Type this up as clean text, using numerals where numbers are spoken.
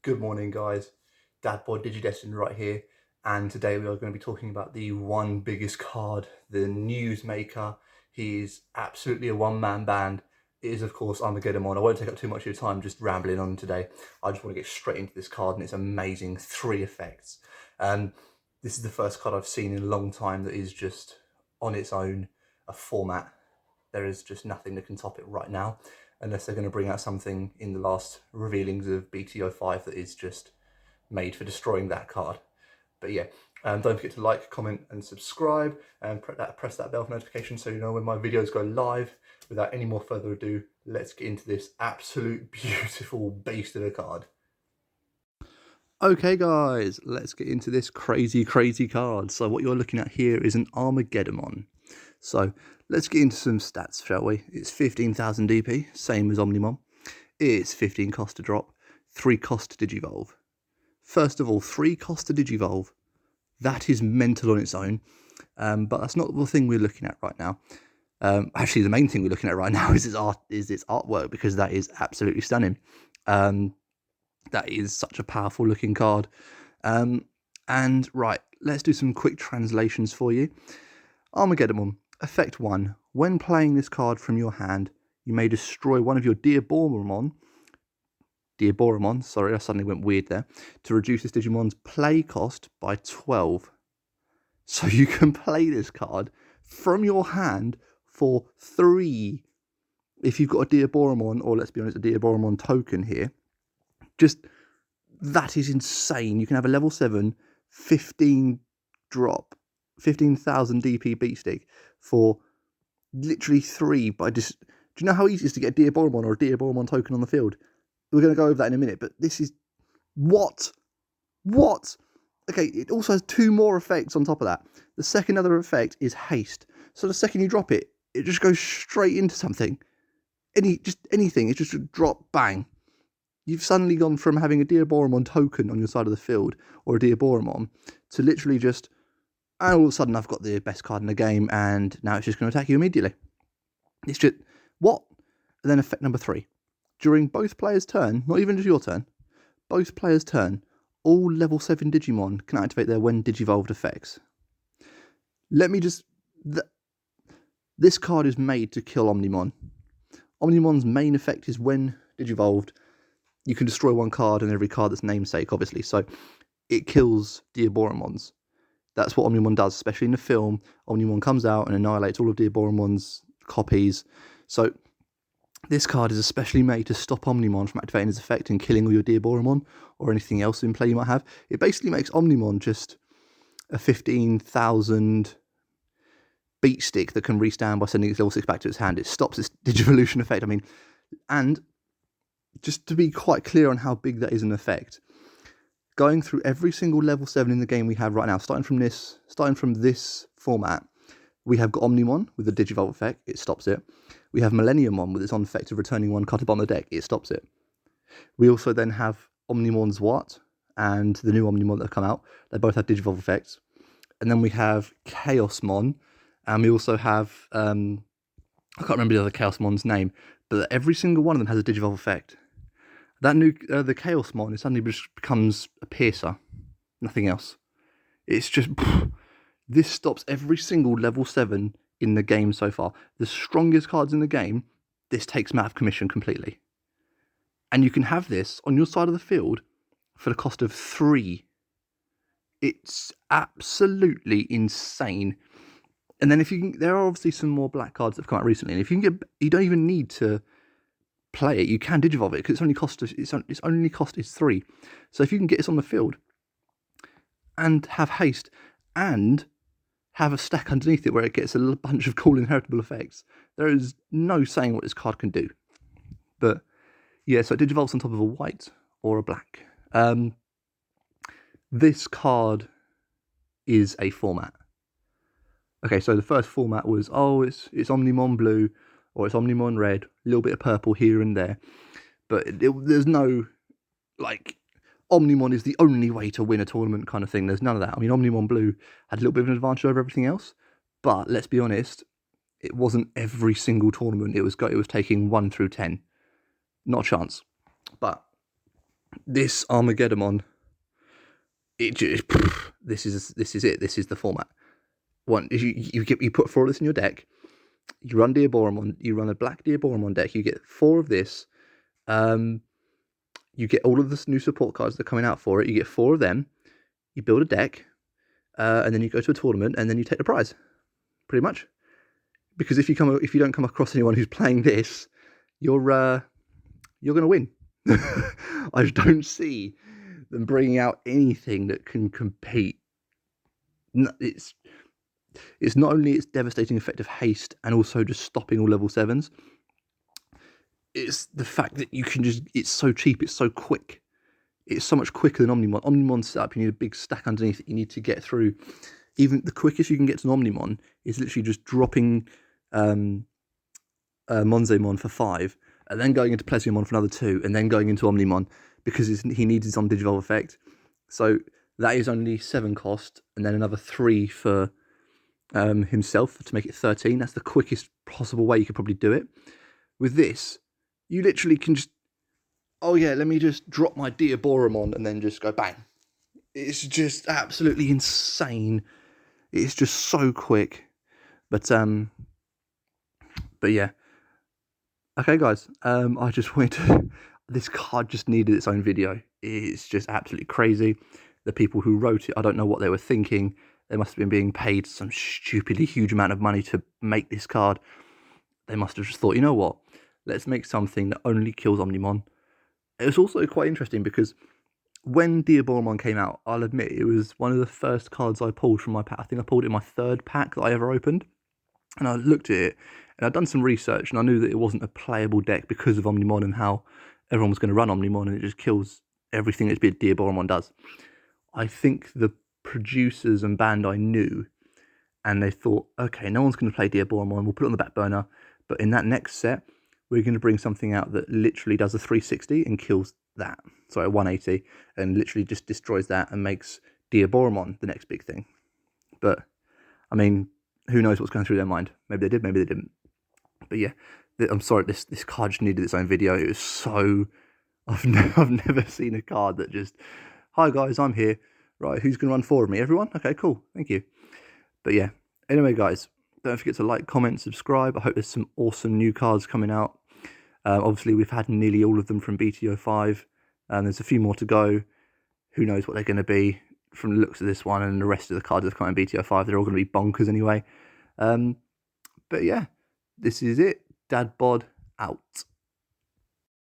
Good morning, guys. Dadbod Digidestin right here, and today we are going to be talking about the one biggest card, the Newsmaker. He is absolutely a one-man band. It is, of course, Armageddemon. I won't take up too much of your time just rambling on today. I just want to get straight into this card, and it's amazing. 3 effects. This is the first card I've seen in a long time that is just on its own a format. There is just nothing that can top it right now, unless they're going to bring out something in the last revealings of BT05 that is just made for destroying that card. But yeah, don't forget to like, comment and subscribe, and press that bell for notification so you know when my videos go live. Without any more further ado, let's get into this absolute beautiful beast of a card. Okay guys, let's get into this crazy card. So what you're looking at here is an Armageddemon. So let's get into some stats, shall we? It's 15,000 DP, same as Omnimon. It's 15 cost to drop, 3 cost to Digivolve. First of all, 3 cost to Digivolve. That is mental on its own, but that's not the thing we're looking at right now. Actually, the main thing we're looking at right now is its artwork, because that is absolutely stunning. That is such a powerful looking card. And right, let's do some quick translations for you. Armageddemon, effect 1. When playing this card from your hand, you may destroy one of your Diaboromon, sorry, I suddenly went weird there, to reduce this Digimon's play cost by 12. So you can play this card from your hand for 3. If you've got a Diaboromon, or let's be honest, a Diaboromon token here, just, that is insane. You can have a level 7, 15 drop, 15,000 DP beat stick for literally 3 by just... Do you know how easy it is to get a Diaboromon or a Diaboromon token on the field? We're going to go over that in a minute, but this is... What? Okay, it also has 2 more effects on top of that. The second other effect is haste. So the second you drop it, it just goes straight into something. Anything. It's just a drop, bang. You've suddenly gone from having a Diaboromon token on your side of the field, or a Diaboromon, to literally just, and all of a sudden I've got the best card in the game, and now it's just going to attack you immediately. It's just, what? And then effect number 3. During both players' turn, not even just your turn, both players' turn, all level 7 Digimon can activate their when Digivolved effects. Let me just... This card is made to kill Omnimon. Omnimon's main effect is when Digivolved, you can destroy 1 card and every card that's namesake, obviously. So it kills Diaboromons. That's what Omnimon does, especially in the film. Omnimon comes out and annihilates all of Diaboromon's copies. So this card is especially made to stop Omnimon from activating his effect and killing all your Diaboromon or anything else in play you might have. It basically makes Omnimon just a 15,000 beat stick that can restand by sending its level 6 back to its hand. It stops its Digivolution effect. I mean, and just to be quite clear on how big that is an effect, going through every single level 7 in the game we have right now, starting from this format, we have got Omnimon with the Digivolve effect, it stops it. We have Millenniummon with its on effect of returning 1 card to bottom of the deck, it stops it. We also then have Omnimon Zwart and the new Omnimon that have come out. They both have Digivolve effects. And then we have Chaosmon, and we also have, I can't remember the other Chaosmon's name, but every single one of them has a Digivolve effect. That new, the Chaosmon, it suddenly just becomes a piercer. Nothing else. It's just, this stops every single level 7 in the game so far. The strongest cards in the game, this takes them out of commission completely. And you can have this on your side of the field for the cost of 3. It's absolutely insane. And then if you can, there are obviously some more black cards that have come out recently, and if you can get, you don't even need to play it, you can Digivolve it, because its only cost is 3. So if you can get this on the field and have haste and have a stack underneath it where it gets a bunch of cool inheritable effects, there is no saying what this card can do. But yeah, so it Digivolves on top of a white or a black. This card is a format. Okay, so the first format was, it's Omnimon Blue, or it's Omnimon Red, a little bit of purple here and there. But there's no, like, Omnimon is the only way to win a tournament kind of thing. There's none of that. I mean, Omnimon Blue had a little bit of an advantage over everything else, but let's be honest, it wasn't every single tournament. It was taking 1 through 10. Not a chance. But This Armageddemon, it just, this is it. This is the format. One is you put 4 of this in your deck. You run Diaboromon. You run a black Diaboromon deck. You get 4 of this. You get all of the new support cards that are coming out for it. You get 4 of them. You build a deck, and then you go to a tournament, and then you take the prize. Pretty much. Because if you don't come across anyone who's playing this, you're going to win. I don't see them bringing out anything that can compete. It's not only its devastating effect of haste and also just stopping all level 7s. It's the fact that you can it's so cheap, it's so quick. It's so much quicker than Omnimon. Omnimon's set up, you need a big stack underneath that you need to get through. Even the quickest you can get to an Omnimon is literally just dropping Monzemon for 5, and then going into Plesiomon for another 2, and then going into Omnimon, because he needs his Digivolve effect. So that is only 7 cost, and then another 3 for himself to make it 13. That's the quickest possible way you could probably do it. With this, you literally can just, oh yeah, let me just drop my Diaboromon and then just go bang. It's just absolutely insane. It's just so quick. But yeah. Okay, guys. I just wanted to. This card just needed its own video. It's just absolutely crazy. The people who wrote it, I don't know what they were thinking. They must have been being paid some stupidly huge amount of money to make this card. They must have just thought, you know what? Let's make something that only kills Omnimon. It was also quite interesting because when Diaboromon came out, I'll admit it was one of the first cards I pulled from my pack. I think I pulled it in my 3rd pack that I ever opened. And I looked at it, and I'd done some research, and I knew that it wasn't a playable deck because of Omnimon and how everyone was going to run Omnimon, and it just kills everything that Diaboromon does. I think the producers and Bandai knew, and they thought, okay, no one's going to play Diaboromon, we'll put it on the back burner, but in that next set, we're going to bring something out that literally does a 360 and kills that. Sorry, a 180, and literally just destroys that and makes Diaboromon the next big thing. But, I mean, who knows what's going through their mind? Maybe they did, maybe they didn't. But yeah, I'm sorry, this card just needed its own video. It was so... I've never seen a card that just... Hi guys, I'm here. Right, who's going to run 4 of me? Everyone? Okay, cool. Thank you. But yeah, anyway guys, don't forget to like, comment, subscribe. I hope there's some awesome new cards coming out. Obviously, we've had nearly all of them from BTO5. There's a few more to go. Who knows what they're going to be from the looks of this one, and the rest of the cards that have come in BTO5. They're all going to be bonkers anyway. But yeah, this is it. Dad Bod out.